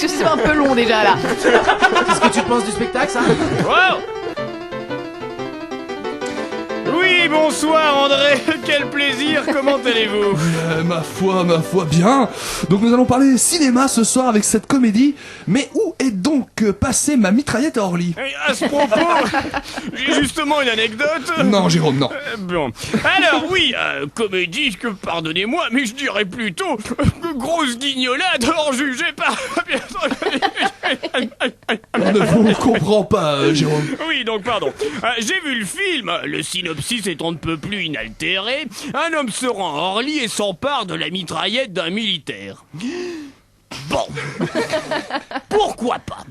Je suis un peu long déjà là. Qu'est-ce que tu penses du spectacle, ça? Wow. Oui, bonsoir André, quel plaisir, comment allez-vous? Ma foi, bien. Donc nous allons parler cinéma ce soir avec cette comédie. Mais où est donc passée ma mitraillette à Orly? À ce propos, j'ai justement une anecdote. Non, Jérôme, non. Bon, alors oui, comédie, que pardonnez-moi, mais je dirais plutôt grosse guignolade hors jugée par... On ne vous comprend pas, Jérôme. Oui, donc pardon. J'ai vu le film, le synopsis est on ne peut plus inaltéré. Un homme se rend à Orly et s'empare de la mitraillette d'un militaire. Bon. Pourquoi pas?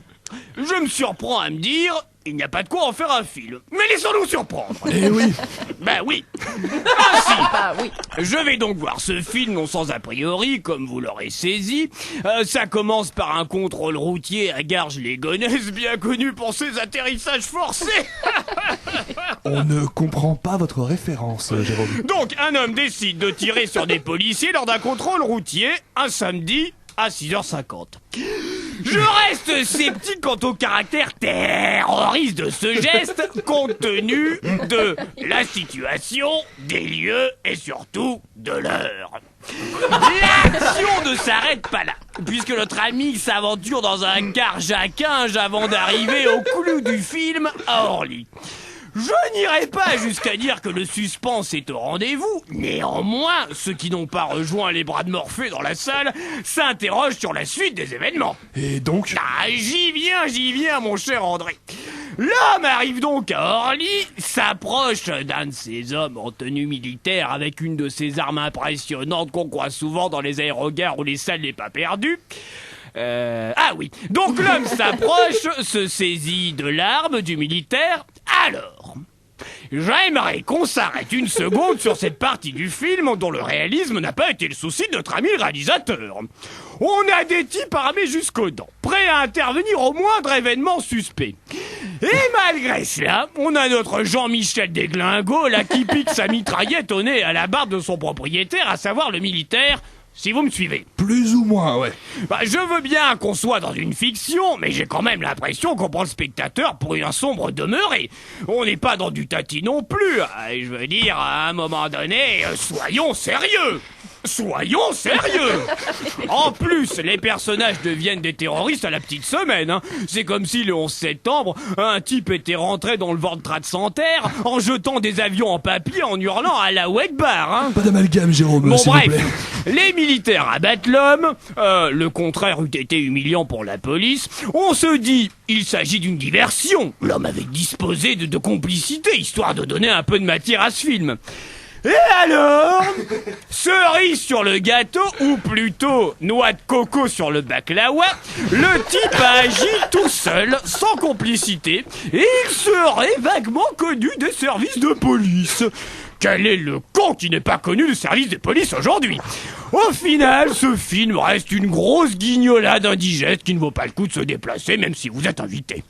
Je me surprends à me dire, il n'y a pas de quoi en faire un film. Mais laissons-nous surprendre. Eh oui. Ben oui. Ainsi, Ah oui. je vais donc voir ce film non sans a priori, comme vous l'aurez saisi. Ça commence par un contrôle routier à Garges-les-Gonesse, bien connu pour ses atterrissages forcés. On ne comprend pas votre référence, Jérôme. Donc, un homme décide de tirer sur des policiers lors d'un contrôle routier, un samedi, à 6h50. Je reste sceptique quant au caractère terroriste de ce geste, compte tenu de la situation, des lieux et surtout de l'heure. L'action ne s'arrête pas là, puisque notre ami s'aventure dans un car jacquinge avant d'arriver au clou du film à Orly. Je n'irai pas jusqu'à dire que le suspense est au rendez-vous. Néanmoins, ceux qui n'ont pas rejoint les bras de Morphée dans la salle s'interrogent sur la suite des événements. Et donc? Ah, j'y viens, mon cher André. L'homme arrive donc à Orly, s'approche d'un de ces hommes en tenue militaire avec une de ces armes impressionnantes qu'on croit souvent dans les aérogares ou les salles des pas perdus. Ah oui, donc l'homme s'approche, se saisit de l'arme du militaire. Alors, j'aimerais qu'on s'arrête une seconde sur cette partie du film dont le réalisme n'a pas été le souci de notre ami le réalisateur. On a des types armés jusqu'aux dents, prêts à intervenir au moindre événement suspect. Et malgré cela, on a notre Jean-Michel Desglingots là qui pique sa mitraillette au nez à la barbe de son propriétaire, à savoir le militaire. Si vous me suivez. Plus ou moins, ouais. Bah, je veux bien qu'on soit dans une fiction, mais j'ai quand même l'impression qu'on prend le spectateur pour un sombre demeuré. On n'est pas dans du tati non plus. Je veux dire, à un moment donné, soyons sérieux. Soyons sérieux. En plus, les personnages deviennent des terroristes à la petite semaine. Hein. C'est comme si le 11 septembre, un type était rentré dans le World Trade Center en jetant des avions en papier en hurlant à la Akbar. Hein. Pas d'amalgame, Jérôme, Bon s'il vous plaît. les militaires abattent l'homme, le contraire eût été humiliant pour la police. On se dit, il s'agit d'une diversion. L'homme avait disposé de complicité, histoire de donner un peu de matière à ce film. Et alors, cerise sur le gâteau, ou plutôt noix de coco sur le baklawa, le type a agi tout seul, sans complicité, et il serait vaguement connu des services de police. Quel est le con qui n'est pas connu des services de police aujourd'hui? Au final, ce film reste une grosse guignolade indigeste qui ne vaut pas le coup de se déplacer, même si vous êtes invité.